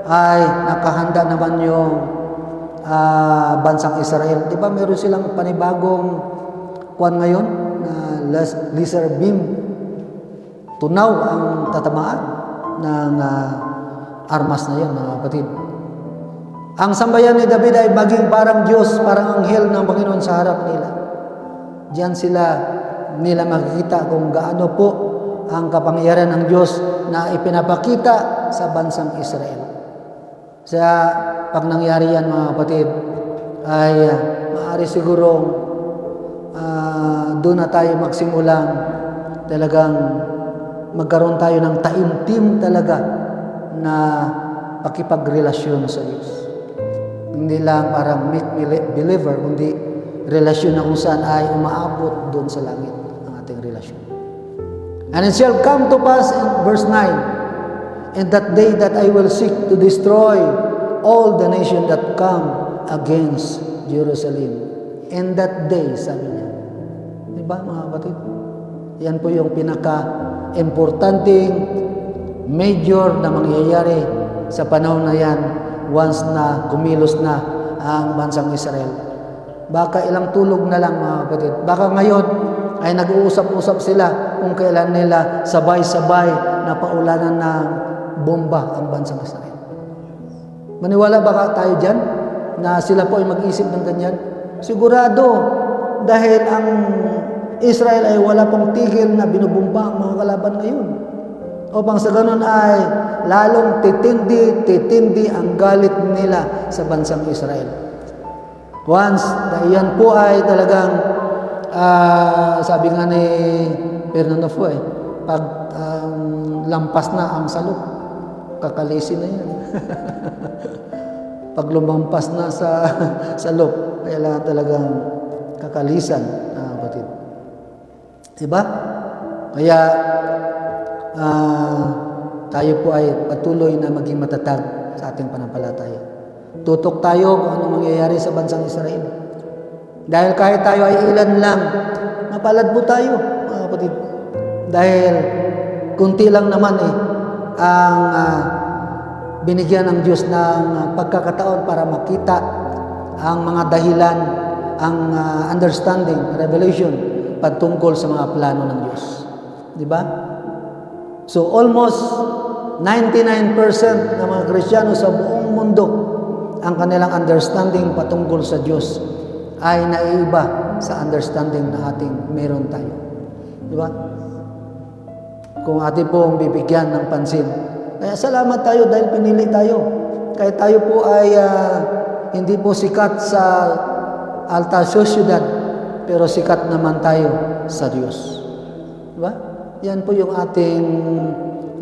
ay nakahanda naman yung bansang Israel. Di ba meron silang panibagong kuwan ngayon na laser beam? Tunaw ang tatamaan ng armas na yan, mga kapatid. Ang sambayan ni David ay maging parang Diyos, parang anghel ng Panginoon sa harap nila. Diyan nila makikita kung gaano po ang kapangyarihan ng Diyos na ipinapakita sa bansang Israel. Sa pag nangyari yan, mga kapatid, ay maaari sigurong doon na tayo magsimulang talagang magkaroon tayo ng taimtim talaga na pakipagrelasyon sa Diyos. Hindi lang parang make-believer, kundi relasyon na kung saan ay umaabot doon sa langit ang ating relasyon. And it shall come to pass in verse 9, in that day that I will seek to destroy all the nation that come against Jerusalem. In that day, sabi niya. Diba, mga kapatid? Yan po yung pinaka-importanting major na mangyayari sa panahon na yan once na kumilos na ang bansang Israel. Baka ilang tulog na lang, mga kapatid. Baka ngayon ay nag-uusap-usap sila kung kailan nila sabay-sabay na paulanan ng bomba ang bansang Israel. Maniwala ba tayo dyan na sila po ay mag-isip ng ganyan? Sigurado, dahil ang Israel ay wala pong tigil na binubomba ang mga kalaban ngayon. Upang sa ganun ay lalong titindi ang galit nila sa bansang Israel. Once, yan po ay talagang, sabi nga ni Fernando po pag lampas na ang salok, kakalisin na yan. Pag lumampas na sa salok, kailangan talagang kakalisan, kapatid. Diba? Kaya, tayo po ay patuloy na maging matatag sa ating panampalataya. Tutok tayo kung anong mangyayari sa bansang Israel. Dahil kahit tayo ay ilan lang, mapalad po tayo, mga kapatid. Dahil kunti lang naman ang binigyan ng Diyos ng pagkakataon para makita ang mga dahilan, ang understanding, revelation, patungkol sa mga plano ng Diyos. Di ba? So almost 99% ng mga Kristiyano sa buong mundo, ang kanilang understanding patungkol sa Diyos ay naiiba sa understanding na ating meron tayo. Di ba? Kung ating pong bibigyan ng pansin. Kaya salamat tayo dahil pinili tayo. Kahit tayo po ay hindi po sikat sa alta sociedad, pero sikat naman tayo sa Diyos. Di ba? Yan po yung ating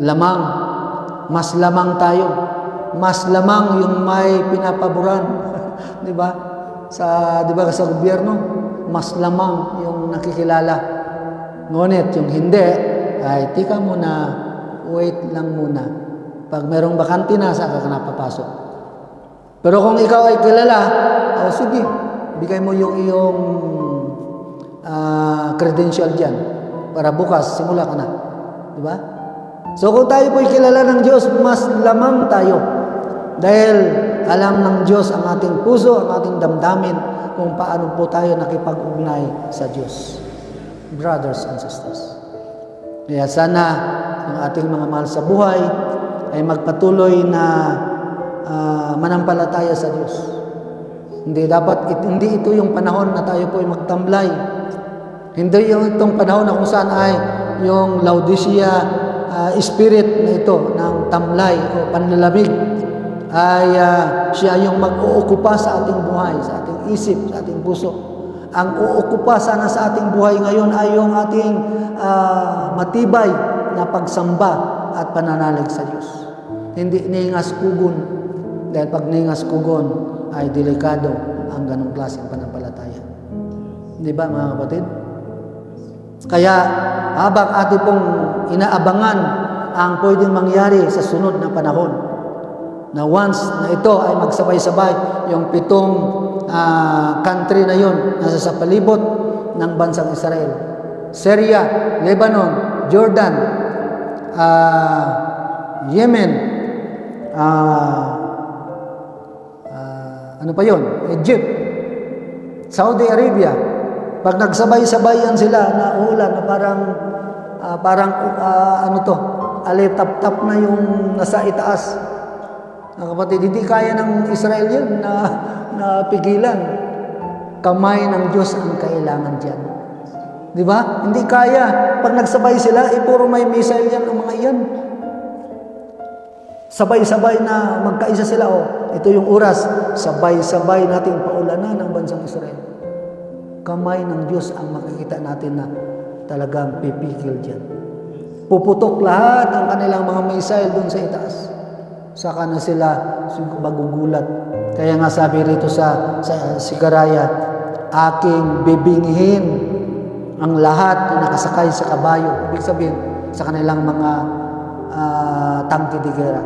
lamang. Mas lamang tayo. Mas lamang yung may pinapaboran. Di ba? Di ba sa gobyerno, mas lamang yung nakikilala. Ngunit yung hindi, ay tika muna, wait lang muna. Pag merong bakante na, saka ka napapasok. Pero kung ikaw ay kilala, sige, bigay mo yung iyong credential dyan para bukas, simula ka na. Di ba? So kung tayo po'y kilala ng Diyos, mas lamang tayo. Dahil alam ng Diyos ang ating puso, ang ating damdamin, kung paano po tayo nakipag-ugnay sa Diyos. Brothers and sisters. Kaya sana ang ating mga mahal sa buhay ay magpatuloy na manampalataya sa Diyos. Hindi ito yung panahon na tayo po ay magtamblay Hindi yung itong panahon na kung saan ay yung Laodicea spirit na ito ng tamlay o panlalamig ay siya yung mag-uukupa sa ating buhay, sa ating isip, sa ating puso. Ang uukupa sana sa ating buhay ngayon ay yung ating matibay na pagsamba at pananalig sa Diyos. Hindi ningas kugon. Dahil pag ningas kugon ay delikado ang ganong klaseng pananampalataya. Di ba mga kapatid? Kaya habang ating pong inaabangan ang pwedeng mangyari sa sunod na panahon, na once na ito ay magsabay-sabay yung 7 country na yon nasa sa palibot ng bansang Israel. Syria, Lebanon, Jordan, Yemen, ano pa yon? Egypt, Saudi Arabia. Pag nagsabay-sabay yan sila na ulan na parang alitap-tap na yung nasa itaas. Kapatid, hindi kaya ng Israel yan na pigilan. Kamay ng Diyos ang kailangan dyan. Di ba? Hindi kaya. Pag nagsabay sila, puro may missile yan ang mga iyan. Sabay-sabay na magkaisa sila. Ito yung oras. Sabay-sabay nating paulanan ng bansang Israel. Kamay ng Diyos ang makikita natin na talagang pipigil dyan. Puputok lahat ng kanilang mga missile doon sa itaas. Saka na sila magugulat. Kaya nga sabi rito sa Sigaraya, aking bibinghin ang lahat na nakasakay sa kabayo. Ibig sabihin, sa kanilang mga tangke de gera.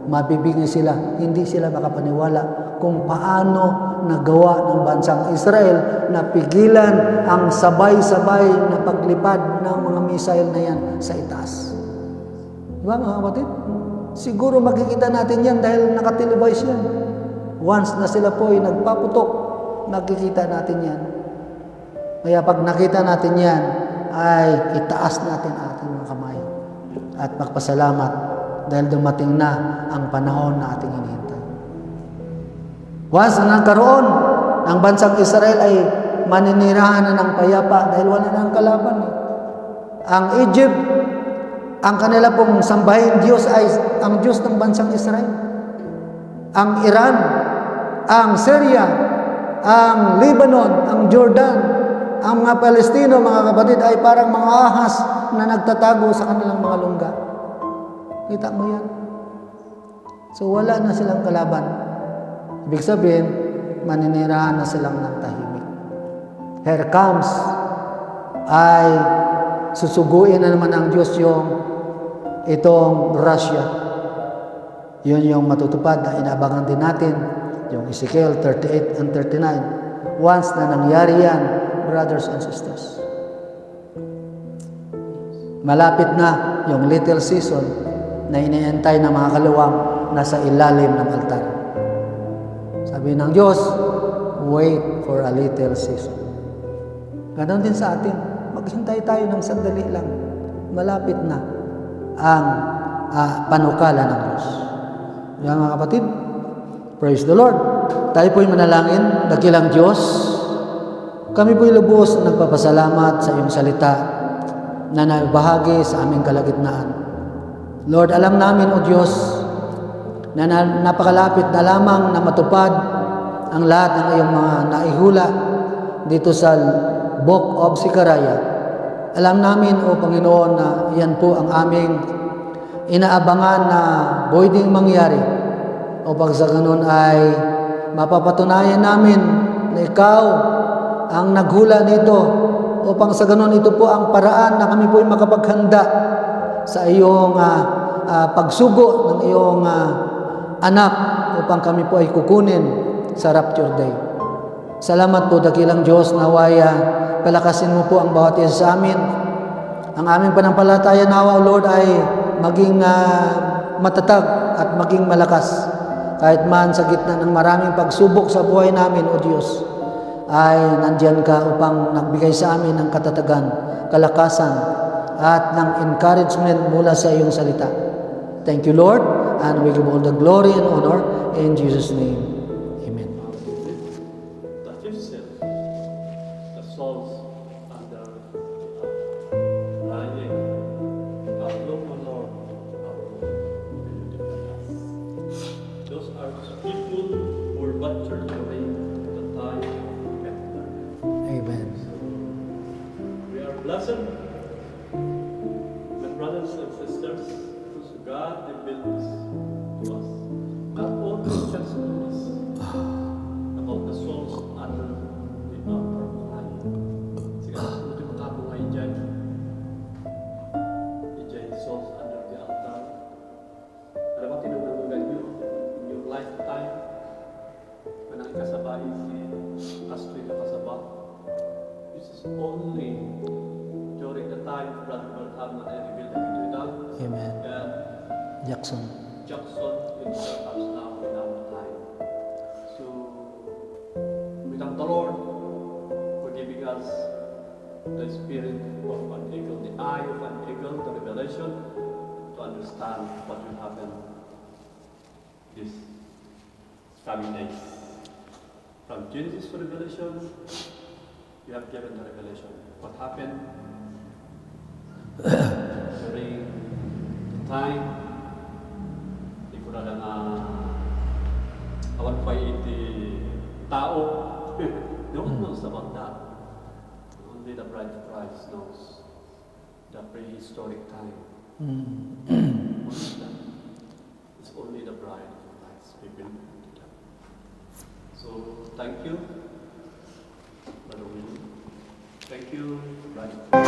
Mabibingin sila. Hindi sila makapaniwala kung paano nagawa ng bansang Israel na pigilan ang sabay-sabay na paglipad ng mga missile na yan sa itaas. Diba mga kapatid? Siguro makikita natin yan dahil nakatelevise yan. Once na sila po ay nagpaputok, nakikita natin yan. Kaya pag nakita natin yan, ay itaas natin ating mga kamay at magpasalamat dahil dumating na ang panahon na ating hinihintay. Once na nagkaroon, ang bansang Israel ay maninirahan na ng payapa dahil wala na ang kalaban. Ang Egypt, ang kanila pong sambahin Diyos ay ang Diyos ng bansang Israel. Ang Iran, ang Syria, ang Lebanon, ang Jordan, ang mga Palestino, mga kapatid, ay parang mga ahas na nagtatago sa kanilang mga lungga. Kita mo yan? So wala na silang kalaban. Ibig sabihin, maninirahan na silang ng tahimik. Here comes, ay susuguin na naman ng Diyos itong Russia. Yun yung matutupad na inaabangan din natin, yung Ezekiel 38 and 39. Once na nangyari yan, brothers and sisters, malapit na yung little season na iniintay ng mga kaluwang nasa ilalim ng altar. Sabi ng Diyos, wait for a little season. Ganon din sa atin. Maghintay tayo ng sandali lang. Malapit na ang panukala ng Diyos. Yan mga kapatid, praise the Lord. Tayo po'y manalangin, dakilang Diyos. Kami po'y lubos na nagpapasalamat sa iyong salita na naibahagi sa aming kalagitnaan. Lord, alam namin, O Diyos, na napakalapit na lamang na matupad ang lahat ng iyong mga naihula dito sa Book of Sicaraya. Alam namin, O Panginoon, na yan po ang aming inaabangan na pwedeng mangyari. O pag sa ganun ay mapapatunayan namin na Ikaw ang naghula nito. Upang sa ganun, ito po ang paraan na kami po ay makapaghanda sa iyong pagsugo ng iyong anak upang kami po ay kukunin sa rapture day. Salamat po, dakilang Diyos, nawaya palakasin mo po ang bawat isa sa amin. Ang aming panampalataya nawa, Lord, ay maging matatag at maging malakas. Kahit man sa gitna ng maraming pagsubok sa buhay namin, O Diyos, ay nandyan ka upang nagbigay sa amin ng katatagan, kalakasan, at ng encouragement mula sa iyong salita. Thank you, Lord, and we give all the glory and honor in Jesus' name. Amen. The fifth seal, the souls and the blessed when brothers and sisters, whose God revealed this to us. Not all Christians know this about the souls under the upper eye. Sige, sulit yung makabuhay dyan. Dyan souls under the altar. Alam mo, tinanungan nyo in your lifetime. Manang ikasabay si Kastoy na kasaba. This is only during the time Brother Bertham na revealed the Cathedral. Amen. And Jackson. Jackson will serve us now in our time. So, we thank the Lord for giving us the spirit of an eagle, the eye of an eagle, the revelation, to understand what will happen this coming days. From Genesis to Revelation, you have given the revelation. What happened during the time, di ko na lang awan pa iti tao. No one knows about that. Only the bride of Christ knows the prehistoric time. Only that. It's only the bride of Christ. People do that. So, thank you, Brother William. Thank you, Brother.